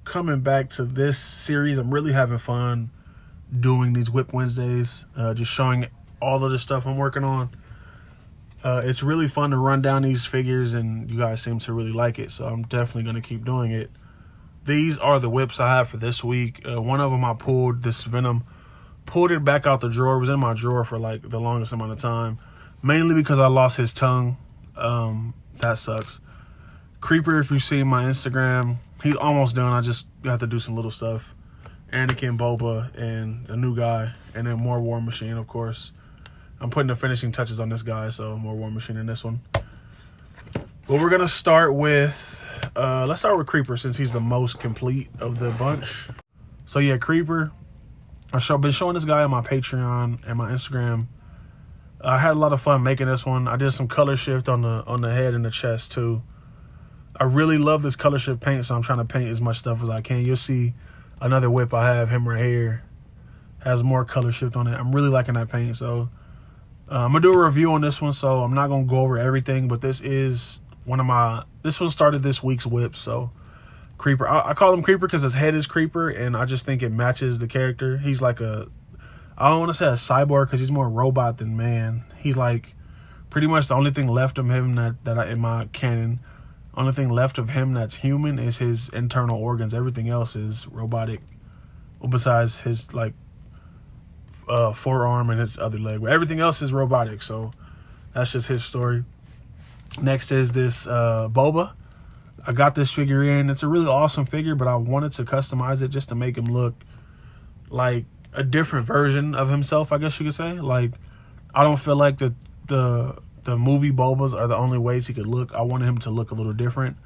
coming back to this series. I'm really having fun doing these WIP Wednesdays, just showing all of the stuff I'm working on. It's really fun to run down these figures, and you guys seem to really like it, so I'm definitely going to keep doing it. These are the WIPs I have for this week. One of them I pulled, this Venom, pulled it back out the drawer. It was in my drawer for like the longest amount of time, mainly because I lost his tongue. That sucks. Creeper, if you see my Instagram, he's almost done. I just have to do some little stuff. Anakin, Boba, and the new guy, and then more War Machine, of course. I'm putting the finishing touches on this guy, so more War Machine in this one. But we're gonna start with, let's start with Creeper since he's the most complete of the bunch. So yeah, Creeper. I've been showing this guy on my Patreon and my Instagram. I had a lot of fun making this one. I did some color shift on the head and the chest too. I really love this color shift paint, so I'm trying to paint as much stuff as I can. You'll see another WIP I have, him right here, has more color shift on it. I'm really liking that paint, so I'm gonna do a review on this one. So I'm not gonna go over everything, but this is this one started this week's WIP. So Creeper, I call him Creeper because his head is Creeper, and I just think it matches the character. He's like I don't want to say a cyborg because he's more robot than man. He's like pretty much the only thing left of him that in my canon. Only thing left of him that's human is his internal organs. Everything else is robotic. Well, besides his like forearm and his other leg. But everything else is robotic. So that's just his story. Next is this Boba. I got this figure in. It's a really awesome figure, but I wanted to customize it just to make him look like a different version of himself, I guess you could say. Like, I don't feel like the movie Bobas are the only ways he could look. I wanted him to look a little different.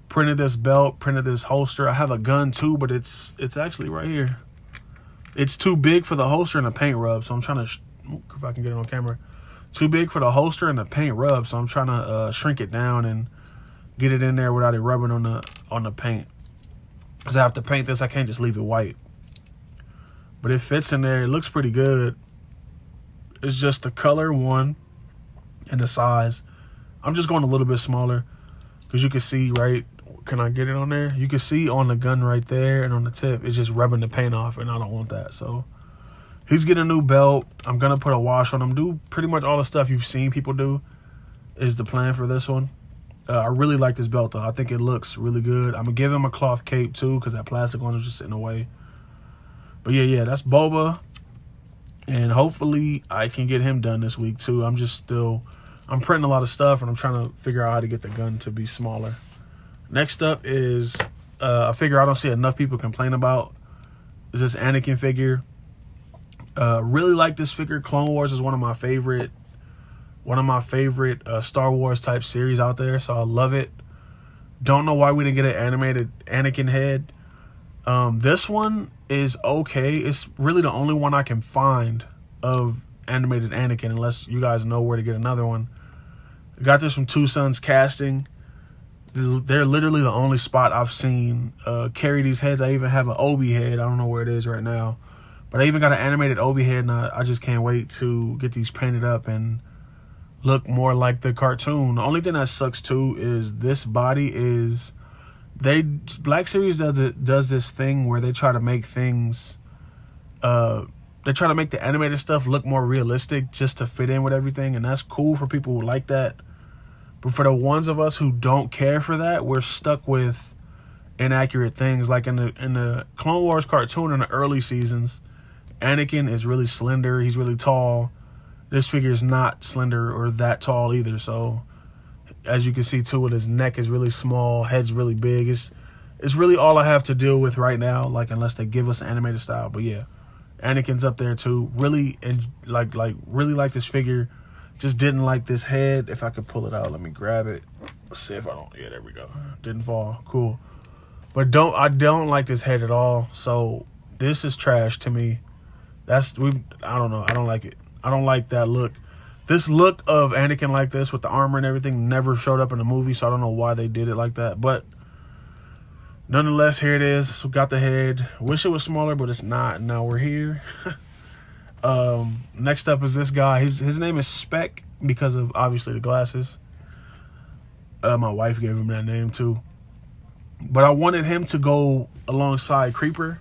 Printed this belt, printed this holster. I have a gun too, but it's actually right here. It's too big for the holster and the paint rub, so I'm trying to, if I can get it on camera. Too big for the holster and the paint rub, so I'm trying to shrink it down and get it in there without it rubbing on the paint. Because I have to paint this, I can't just leave it white. But it fits in there. It looks pretty good. It's just the color, one, and the size. I'm just going a little bit smaller because you can see, right? Can I get it on there? You can see on the gun right there and on the tip, it's just rubbing the paint off, and I don't want that. So he's getting a new belt. I'm going to put a wash on him. Do pretty much all the stuff you've seen people do is the plan for this one. I really like this belt, though. I think it looks really good. I'm going to give him a cloth cape, too, because that plastic one was just in the way. But, yeah, that's Boba. And hopefully I can get him done this week, too. I'm printing a lot of stuff, and I'm trying to figure out how to get the gun to be smaller. Next up is a figure I don't see enough people complain about. Is this Anakin figure. Really like this figure. Clone Wars is one of my favorite Star Wars type series out there, so I love it. Don't know why we didn't get an animated Anakin head. This one is okay. It's really the only one I can find of animated Anakin, unless you guys know where to get another one. I got this from Two Sons Casting. They're literally the only spot I've seen carry these heads. I even have an Obi head. I don't know where it is right now, but I even got an animated Obi head, and I just can't wait to get these painted up and look more like the cartoon. The only thing that sucks too is this body is Black Series does this thing where they try to make things they try to make the animated stuff look more realistic just to fit in with everything, and that's cool for people who like that. But for the ones of us who don't care for that, we're stuck with inaccurate things. Like in the Clone Wars cartoon in the early seasons, Anakin is really slender. He's really tall. This figure is not slender or that tall either. So as you can see too, his neck is really small, head's really big. It's really all I have to deal with right now, like unless they give us an animated style. But yeah, Anakin's up there too. Really, and really like this figure. Just didn't like this head. If I could pull it out, let me grab it. Let's see if I don't. Yeah, there we go. Didn't fall. Cool. But I don't like this head at all. So this is trash to me. I don't know. I don't like it. I don't like that look. This look of Anakin like this with the armor and everything never showed up in the movie, so I don't know why they did it like that. But nonetheless, here it is. We got the head. Wish it was smaller, but it's not. Now we're here. Next up is this guy. His name is Spec because of obviously the glasses. My wife gave him that name too. But I wanted him to go alongside Creeper.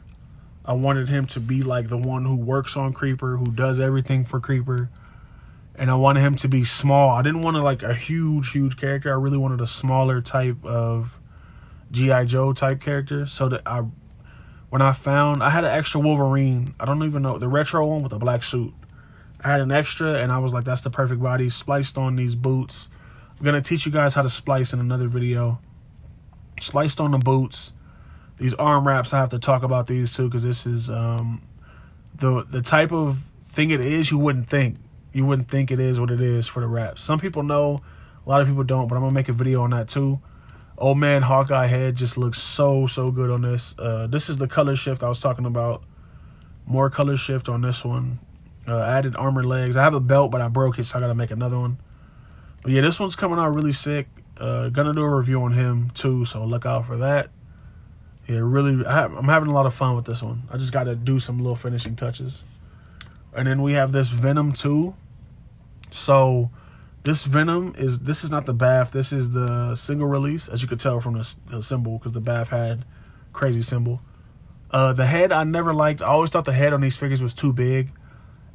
I wanted him to be like the one who works on Creeper, who does everything for Creeper. And I wanted him to be small. I didn't want like a huge character. I really wanted a smaller type of G.I. Joe type character. So that when I had an extra Wolverine. I don't even know, the retro one with the black suit. I had an extra, and I was like, that's the perfect body. Spliced on these boots. I'm going to teach you guys how to splice in another video. Spliced on the boots. These arm wraps, I have to talk about these too, because this is the type of thing it is you wouldn't think. You wouldn't think it is what it is for the wraps. Some people know, a lot of people don't, but I'm going to make a video on that too. Old man Hawkeye head just looks so good on this. This is the color shift I was talking about. More color shift on this one. Added armor legs. I have a belt, but I broke it, so I got to make another one. But yeah, this one's coming out really sick. Gonna do a review on him too, so look out for that. Yeah, really, I'm having a lot of fun with this one. I just got to do some little finishing touches. And then we have this Venom 2. So this Venom this is not the BAF. This is the single release, as you could tell from the symbol, because the BAF had crazy symbol. The head I never liked. I always thought the head on these figures was too big.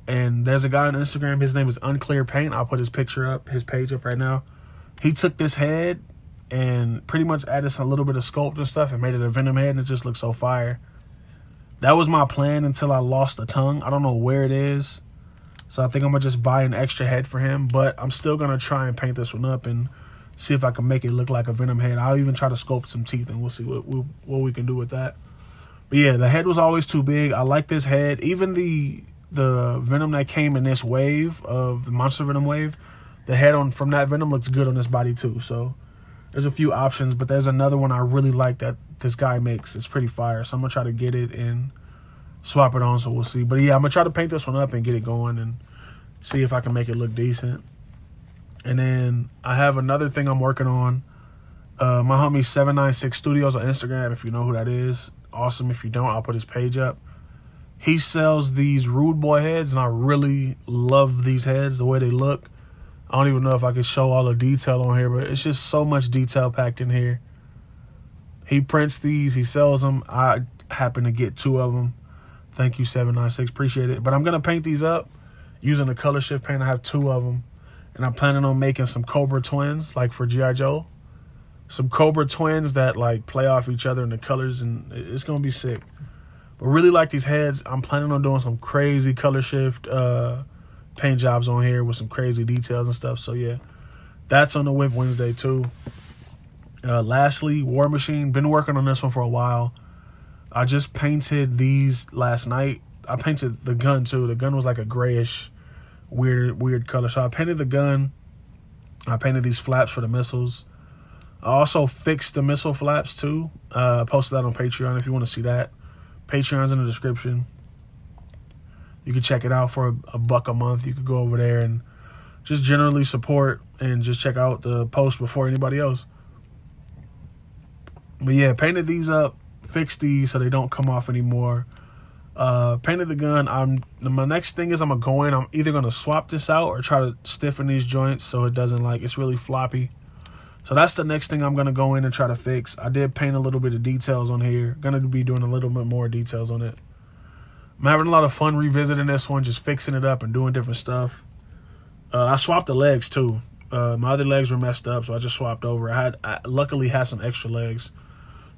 And there's a guy on Instagram. His name is Unclear Paint. I'll put his page up right now. He took this head and pretty much added a little bit of sculpt and stuff and made it a Venom head, and it just looks so fire. That was my plan until I lost the tongue. I don't know where it is. So I think I'm going to just buy an extra head for him. But I'm still going to try and paint this one up and see if I can make it look like a Venom head. I'll even try to sculpt some teeth, and we'll see what we can do with that. But yeah, the head was always too big. I like this head. Even the Venom that came in this wave of the Monster Venom wave, the head from that Venom looks good on this body too. So there's a few options, but there's another one I really like that this guy makes. It's pretty fire. So I'm going to try to get it and swap it on, so we'll see. But yeah, I'm going to try to paint this one up and get it going and see if I can make it look decent. And then I have another thing I'm working on. My homie 796 Studios on Instagram, if you know who that is. Awesome. If you don't, I'll put his page up. He sells these Rude Boy heads, and I really love these heads, the way they look. I don't even know if I can show all the detail on here, but it's just so much detail packed in here. He prints these. He sells them. I happen to get 2 of them. Thank you, 796. Appreciate it. But I'm going to paint these up using the color shift paint. I have 2 of them. And I'm planning on making some Cobra twins, like for G.I. Joe. Some Cobra twins that like play off each other in the colors, and it's going to be sick. But really like these heads. I'm planning on doing some crazy color shift paint jobs on here with some crazy details and stuff. So yeah, that's on the WIP Wednesday too. Lastly, War Machine. Been working on this one for a while. I just painted these last night. I painted the gun too. The gun was like a grayish, weird color. So I painted the gun. I painted these flaps for the missiles. I also fixed the missile flaps too. I posted that on Patreon if you want to see that. Patreon's in the description. You can check it out for $1 a month. You could go over there and just generally support and just check out the post before anybody else. But yeah, painted these up, fixed these so they don't come off anymore. Painted the gun. My next thing is I'm gonna go in. I'm either gonna swap this out or try to stiffen these joints so it doesn't it's really floppy. So that's the next thing I'm gonna go in and try to fix. I did paint a little bit of details on here. Gonna be doing a little bit more details on it. I'm having a lot of fun revisiting this one, just fixing it up and doing different stuff. I swapped the legs too. My other legs were messed up, so I just swapped over. I luckily had some extra legs.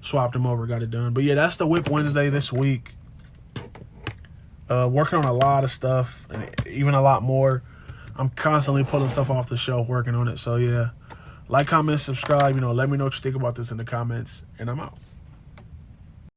Swapped them over, got it done. But yeah, that's the WIP Wednesday this week. Working on a lot of stuff, and even a lot more. I'm constantly pulling stuff off the shelf, working on it. So yeah, like, comment, subscribe. Let me know what you think about this in the comments, and I'm out.